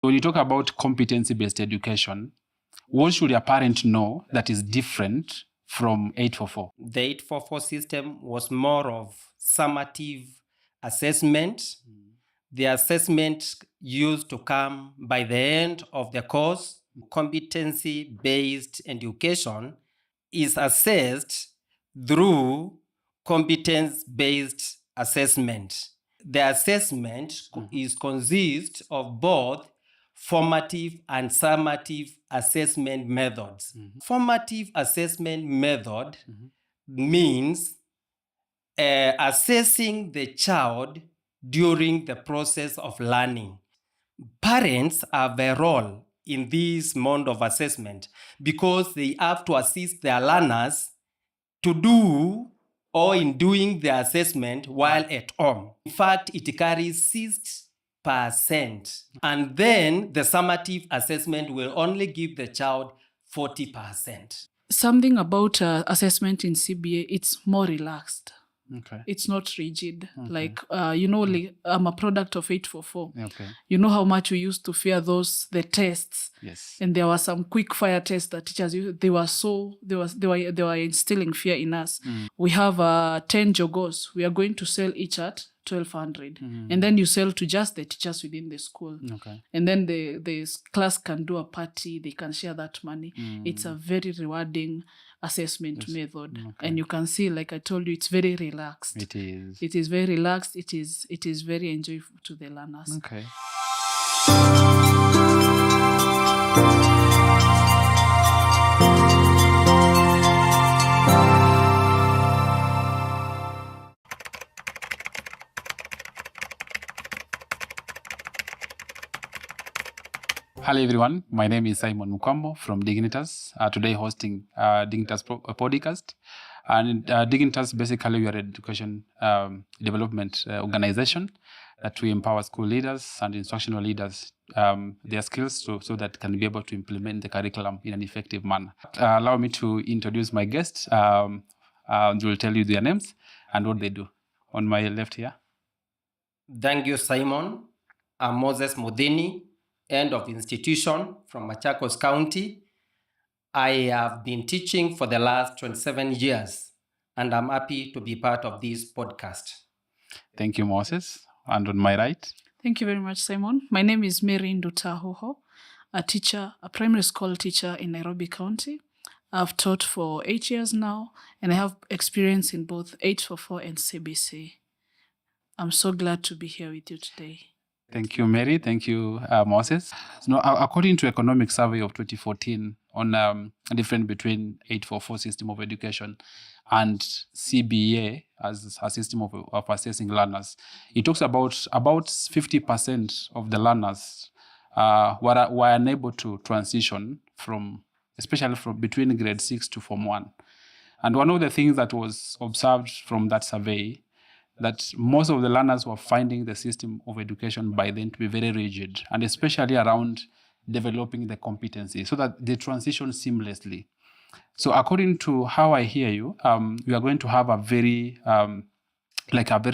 When you talk about competency-based education, what should a parent know that is different from 844? The 844 system was more of summative assessment. The assessment used to come by the end of the course. Competency-based education is assessed through competence-based assessment. The assessment is consist of both formative and summative assessment methods. Formative assessment method means assessing the child during the process of learning. Parents have a role in this mode of assessment because they have to assist their learners to do or in doing the assessment while at home. In fact, it carries 6%. And then the summative assessment will only give the child 40%. Something about assessment in CBA, it's more relaxed. Okay. It's not rigid. Like, I'm a product of 844. Okay. You know how much we used to fear the tests. Yes. And there were some quick fire tests that teachers used. They were instilling fear in us. We have 10 jogos. We are going to sell each at 1,200. And then you sell to just the teachers within the school. Okay. And then the class can do a party. They can share that money. It's a very rewarding assessment method. Okay. And you can see, like I told you, it's very relaxed. It is. It is very relaxed. It is very enjoyable to the learners. Okay. Hello everyone, my name is Simon Mukwambo from Dignitas. Today hosting Dignitas podcast. And Dignitas, basically we are an education development organization that we empower school leaders and instructional leaders their skills so that can be able to implement the curriculum in an effective manner. Allow me to introduce my guests. They will tell you their names and what they do. On my left here. Thank you, Simon. I'm Moses Mudhini, end of institution from Machakos County. I have been teaching for the last 27 years, and I'm happy to be part of this podcast. Thank you, Moses. And on my right? Thank you very much, Simon. My name is Mary Ndutahoho, a primary school teacher in Nairobi County. I've taught for 8 years now, and I have experience in both 844 and CBC. I'm so glad to be here with you today. Thank you, Mary. Thank you, Moses. So, according to economic survey of 2014 on a difference between 844 system of education and CBE as a system of assessing learners, it talks about 50% of the learners were unable to transition especially from between grade 6 to Form 1. And one of the things that was observed from that survey that most of the learners were finding the system of education by then to be very rigid, and especially around developing the competency so that they transition seamlessly. So according to how I hear you, we are going to have a very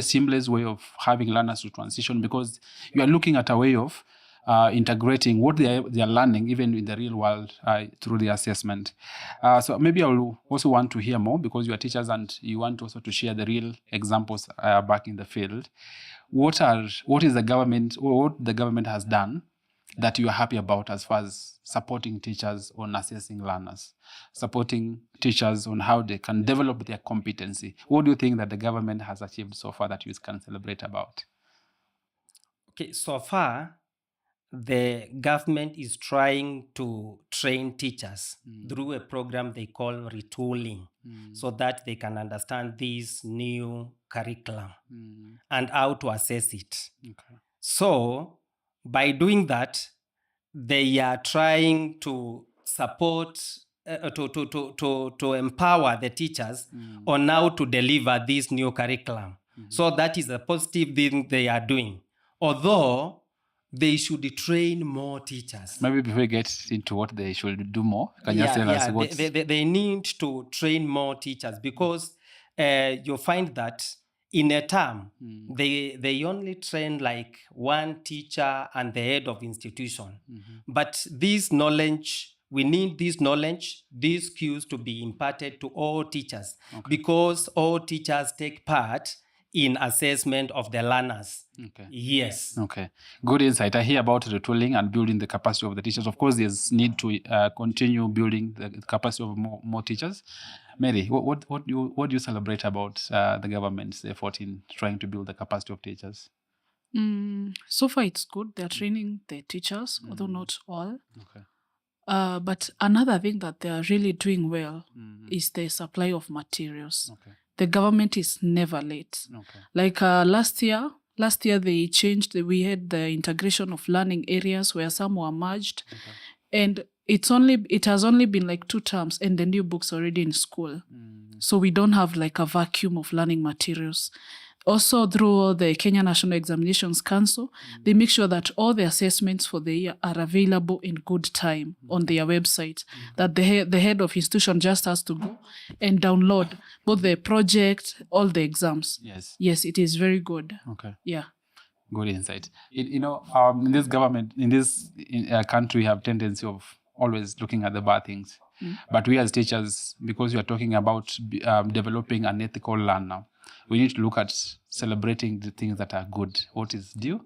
seamless way of having learners to transition, because you are looking at a way of integrating what they are learning even in the real world through the assessment. So maybe I will also want to hear more, because you are teachers and you want also to share the real examples back in the field. What the government has done that you are happy about as far as supporting teachers on assessing learners, supporting teachers on how they can develop their competency? What do you think that the government has achieved so far that you can celebrate about? Okay, so far, the government is trying to train teachers through a program they call retooling, so that they can understand this new curriculum and how to assess it. Okay. So by doing that, they are trying to support, to empower the teachers on how to deliver this new curriculum. So that is a positive thing they are doing. Although they should train more teachers. Maybe before we get into what they should do more, can you tell us what? They need to train more teachers, because you find that in a term, they only train like one teacher and the head of institution. But this knowledge, we need this knowledge, these skills to be imparted to all teachers, because all teachers take part in assessment of the learners. Okay. Yes. Okay. Good insight. I hear about retooling and building the capacity of the teachers. Of course, there's need to continue building the capacity of more teachers. Mary, what do you celebrate about the government's effort in trying to build the capacity of teachers? So far, it's good. They're training the teachers, although not all. Okay. But another thing that they are really doing well is the supply of materials. Okay. The government is never late. Okay. Like last year they changed. We had the integration of learning areas where some were merged, and it has only been like 2 terms, and the new books already in school. So we don't have like a vacuum of learning materials. Also, through the Kenya National Examinations Council, they make sure that all the assessments for the year are available in good time on their website, that the head of institution just has to go and download both the project, all the exams. Yes, it is very good. Okay. Yeah. Good insight. In this government, in this country, we have tendency of always looking at the bad things. But we as teachers, because we are talking about developing an ethical learner, we need to look at celebrating the things that are good. What is due?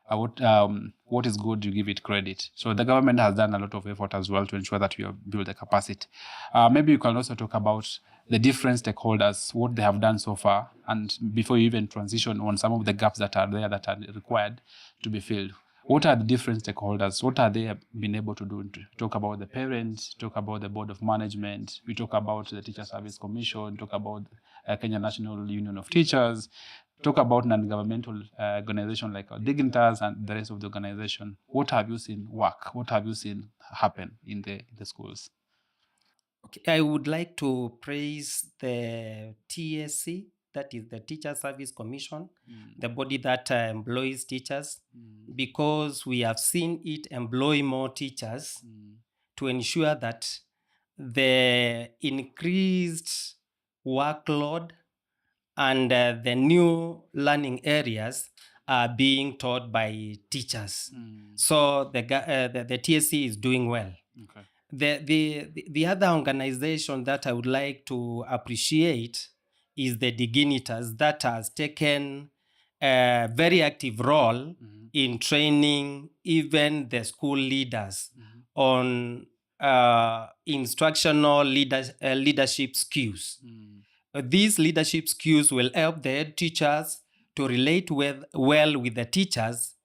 What is good, you give it credit. So the government has done a lot of effort as well to ensure that we have built the capacity. Maybe you can also talk about the different stakeholders, what they have done so far, and before you even transition on some of the gaps that are there that are required to be filled. What are the different stakeholders? What are they been able to do? To talk about the parents, talk about the board of management, we talk about the Teacher Service Commission, talk about Kenya National Union of Teachers, talk about non-governmental organizations like Dignitas and the rest of the organization. What have you seen work? What have you seen happen in the schools? Okay, I would like to praise the TSC, that is the Teacher Service Commission, the body that employs teachers, because we have seen it employ more teachers to ensure that the increased workload and the new learning areas are being taught by teachers. So the TSC is doing well. Okay. The other organization that I would like to appreciate is the Dignitas, that has taken a very active role in training even the school leaders on instructional leadership skills. These leadership skills will help the head teachers to relate well with the teachers,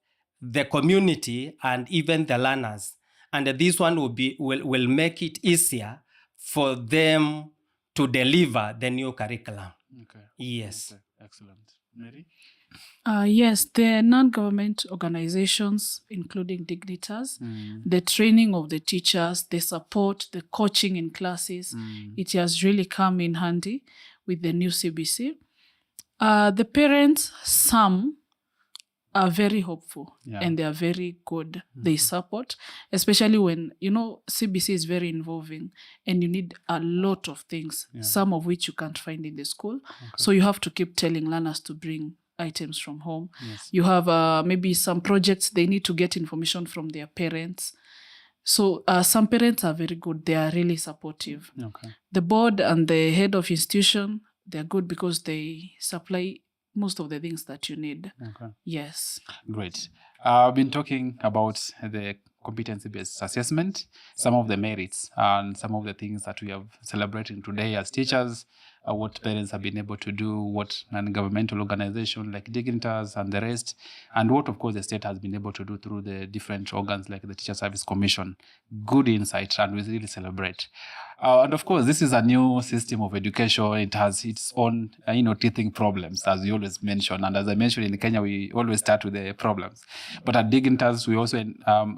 the community, and even the learners. And this one will make it easier for them to deliver the new curriculum. Okay. Yes. Okay. Excellent. Mary? Yes, the non-government organizations, including Dignitas, the training of the teachers, the support, the coaching in classes, it has really come in handy with the new CBC. The parents, some are very hopeful and they are very good. They support, especially when, CBC is very involving and you need a lot of things, some of which you can't find in the school. So you have to keep telling learners to bring items from home. You have maybe some projects, they need to get information from their parents. So some parents are very good. They are really supportive. Okay. The board and the head of institution, they're good because they supply most of the things that you need. Okay. Yes. Great. I've been talking about the competency-based assessment, some of the merits and some of the things that we are celebrating today as teachers, what parents have been able to do, what non-governmental organizations like Dignitas and the rest, and what, of course, the state has been able to do through the different organs like the Teacher Service Commission. Good insight, and we really celebrate. And of course, this is a new system of education. It has its own, teething problems, as you always mention. And as I mentioned, in Kenya, we always start with the problems. But at Dignitas, we also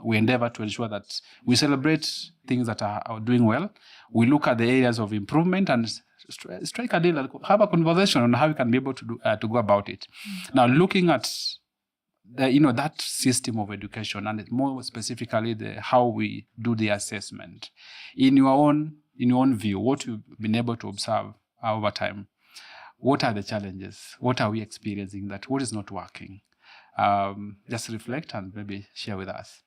we endeavor to ensure that we celebrate things that are doing well. We look at the areas of improvement and strike a deal, have a conversation on how we can be able to go about it. Now, looking at that system of education, and more specifically how we do the assessment, in your own view, what you've been able to observe over time, what are the challenges? What are we experiencing? That what is not working? Just reflect and maybe share with us.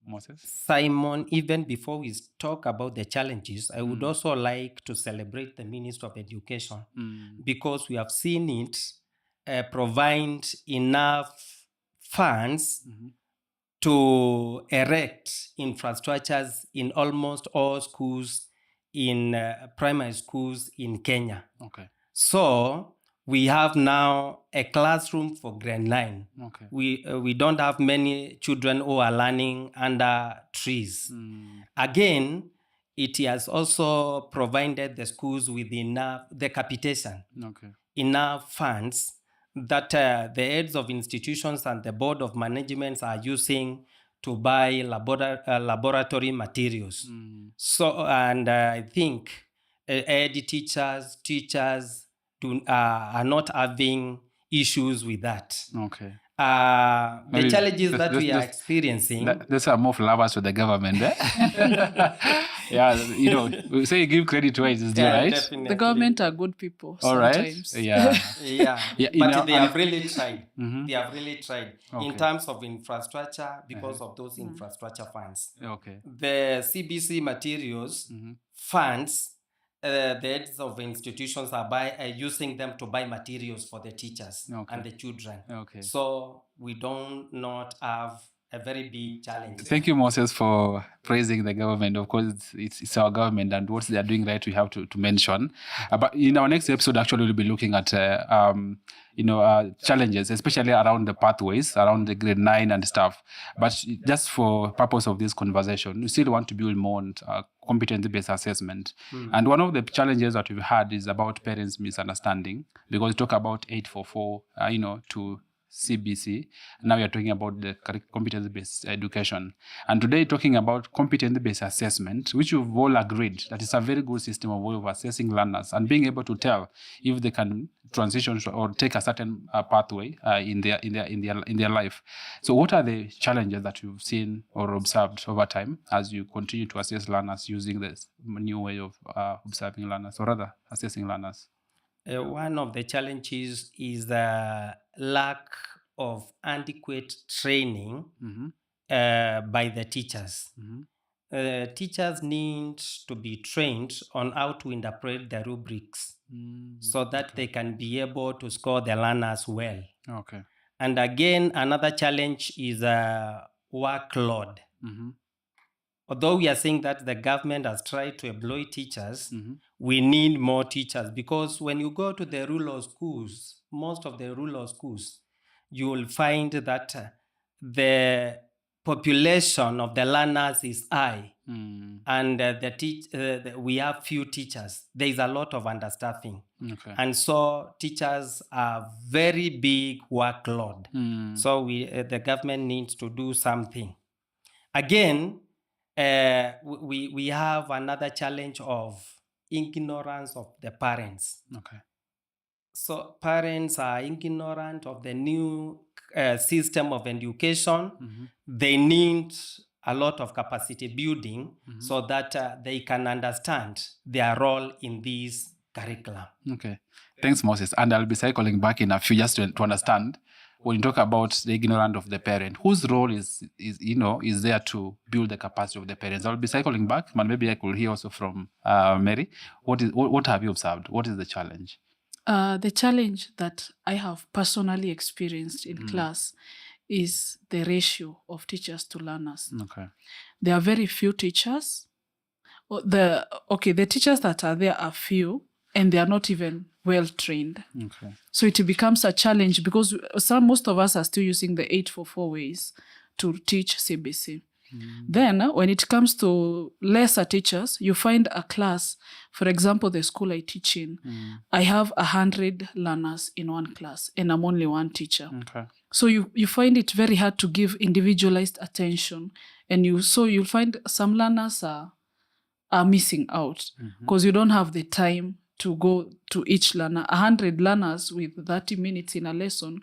Moses? Simon, even before we talk about the challenges, I would also like to celebrate the Ministry of Education because we have seen it provide enough funds to erect infrastructures in almost all schools, in primary schools in Kenya. Okay. So we have now a classroom for grade 9. Okay. We don't have many children who are learning under trees. Again, it has also provided the schools with enough, the capitation, enough funds that the heads of institutions and the board of management are using to buy laboratory materials. So, and I think ed teachers are not having issues with that. Okay. The challenges that we are experiencing. These are more flowers to the government. Yeah, you know, we say give credit where it is due, right? Definitely. The government are good people All right. sometimes. Yeah. But they have really tried. They have really tried in Okay. terms of infrastructure because of those infrastructure funds. Okay. The CBC materials funds, the heads of institutions are using them to buy materials for the teachers and the children. Okay. So we don't not have a very big challenge. Thank you, Moses, for praising the government. Of course, it's our government, and what they are doing right, we have to mention. But in our next episode, actually, we'll be looking at challenges, especially around the pathways, around the grade 9 and stuff. But just for purpose of this conversation, we still want to build more on competency-based assessment. And one of the challenges that we've had is about parents' misunderstanding, because we talk about 844, to CBC. Now we are talking about the competence-based education. And today talking about competence-based assessment, which we've all agreed that is a very good system of way of assessing learners and being able to tell if they can transition or take a certain pathway in their life. So what are the challenges that you've seen or observed over time as you continue to assess learners using this new way of observing learners, or rather assessing learners? One of the challenges is the lack of adequate training by the teachers. Teachers need to be trained on how to interpret the rubrics so that they can be able to score the learners well. Okay. And again, another challenge is workload. Although we are saying that the government has tried to employ teachers, we need more teachers, because when you go to the rural schools, most of the rural schools, you will find that the population of the learners is high, and we have few teachers. There is a lot of understaffing. Okay. And so teachers are very big workload. So the government needs to do something. Again, we have another challenge of ignorance of the parents. Okay. So parents are ignorant of the new system of education. They need a lot of capacity building so that they can understand their role in this curriculum. Okay. Thanks, Moses. And I'll be cycling back in a few just to understand. When you talk about the ignorance of the parent, whose role is there to build the capacity of the parents? I'll be cycling back, but maybe I could hear also from Mary. What have you observed? What is the challenge? The challenge that I have personally experienced in class is the ratio of teachers to learners. Okay. There are very few teachers. The teachers that are there are few, and they are not even well trained. Okay. So it becomes a challenge because most of us are still using the 844 ways to teach CBC. Then when it comes to lesser teachers, you find a class, for example, the school I teach in, I have 100 learners in one class and I'm only one teacher. Okay. So you find it very hard to give individualized attention, and you'll find some learners are missing out because you don't have the time to go to each learner. 100 learners with 30 minutes in a lesson,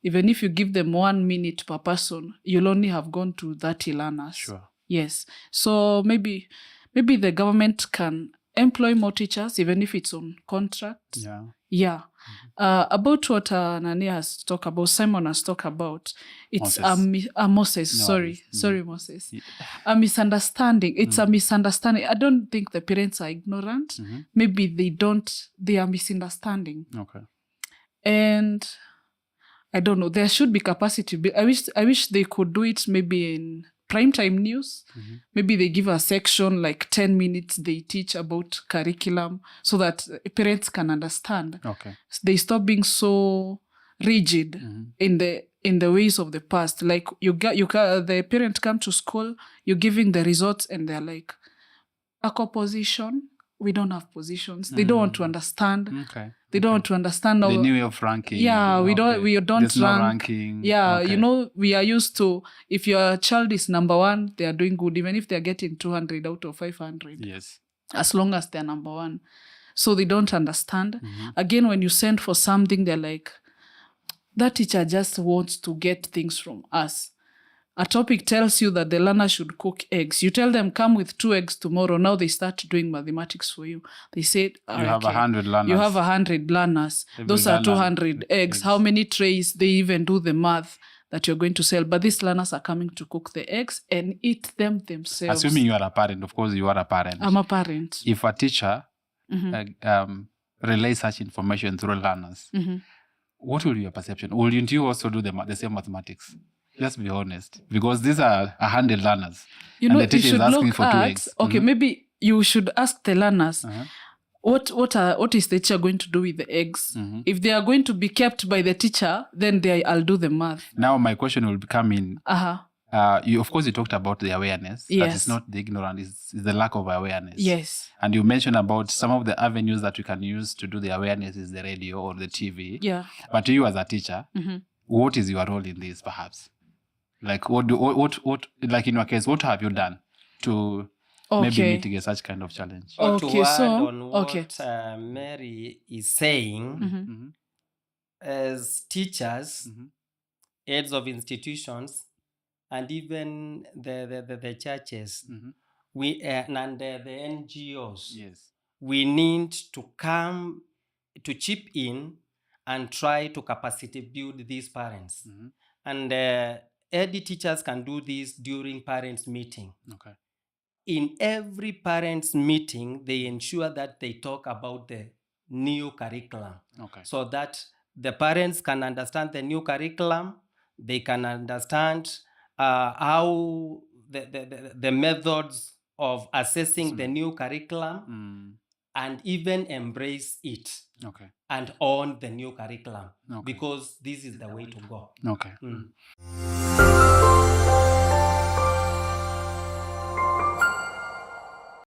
even if you give them 1 minute per person, you'll only have gone to 30 learners. Sure. Yes. So maybe the government can employ more teachers, even if it's on contract. Yeah. Yeah. About what Nani has talked about, Simon has talked about, it's Moses. No Sorry, worries. sorry, Moses. Yeah. A misunderstanding. It's a misunderstanding. I don't think the parents are ignorant. Maybe they are misunderstanding. Okay. And I don't know. There should be capacity. I wish they could do it maybe in primetime news. Maybe they give a section like 10 minutes. They teach about curriculum so that parents can understand. Okay. They stop being so rigid in the ways of the past. Like the parent come to school, you're giving the results, and they're like, a position. We don't have positions. They don't want to understand. Okay. They don't want to understand now. The new way of ranking. Yeah, we don't There's no rank. ranking. Yeah, Okay. we are used to, if your child is number 1, they are doing good, even if they're getting 200 out of 500. Yes. As long as they're number 1. So they don't understand. Again, when you send for something, they're like, that teacher just wants to get things from us. A topic tells you that the learner should cook eggs. You tell them, come with 2 eggs tomorrow. Now they start doing mathematics for you. They say, You have 100 learners. You have 100 learners. Those are 200 eggs. How many trays? They even do the math that you're going to sell. But these learners are coming to cook the eggs and eat them themselves. Assuming you are a parent, of course you are a parent. I'm a parent. If a teacher relays such information through learners, what will be your perception? Wouldn't you also do the same mathematics? Let's be honest, because these are 100 learners. And the teacher is asking for 2 eggs. Okay, maybe you should ask the learners, what is the teacher going to do with the eggs? If they are going to be kept by the teacher, then I'll do the math. Now my question will become in, of course you talked about the awareness. Yes. That it's not the ignorance, it's the lack of awareness. Yes. And you mentioned about some of the avenues that you can use to do the awareness is the radio or the TV. Yeah. But you as a teacher, what is your role in this perhaps? Like what like in your case, what have you done to maybe mitigate such kind of challenge? Or Okay, to add so- on what okay. Mary is saying, as teachers, heads of institutions, and even the churches, we and the NGOs, Yes. we need to come to chip in and try to capacity build these parents. And ED teachers can do this during parents' meeting. Okay. In every parents' meeting, they ensure that they talk about the new curriculum. Okay. So that the parents can understand the new curriculum, they can understand how the methods of assessing the new curriculum, and even embrace it. Okay. And own the new curriculum. Okay. Because this is the way to go. Okay.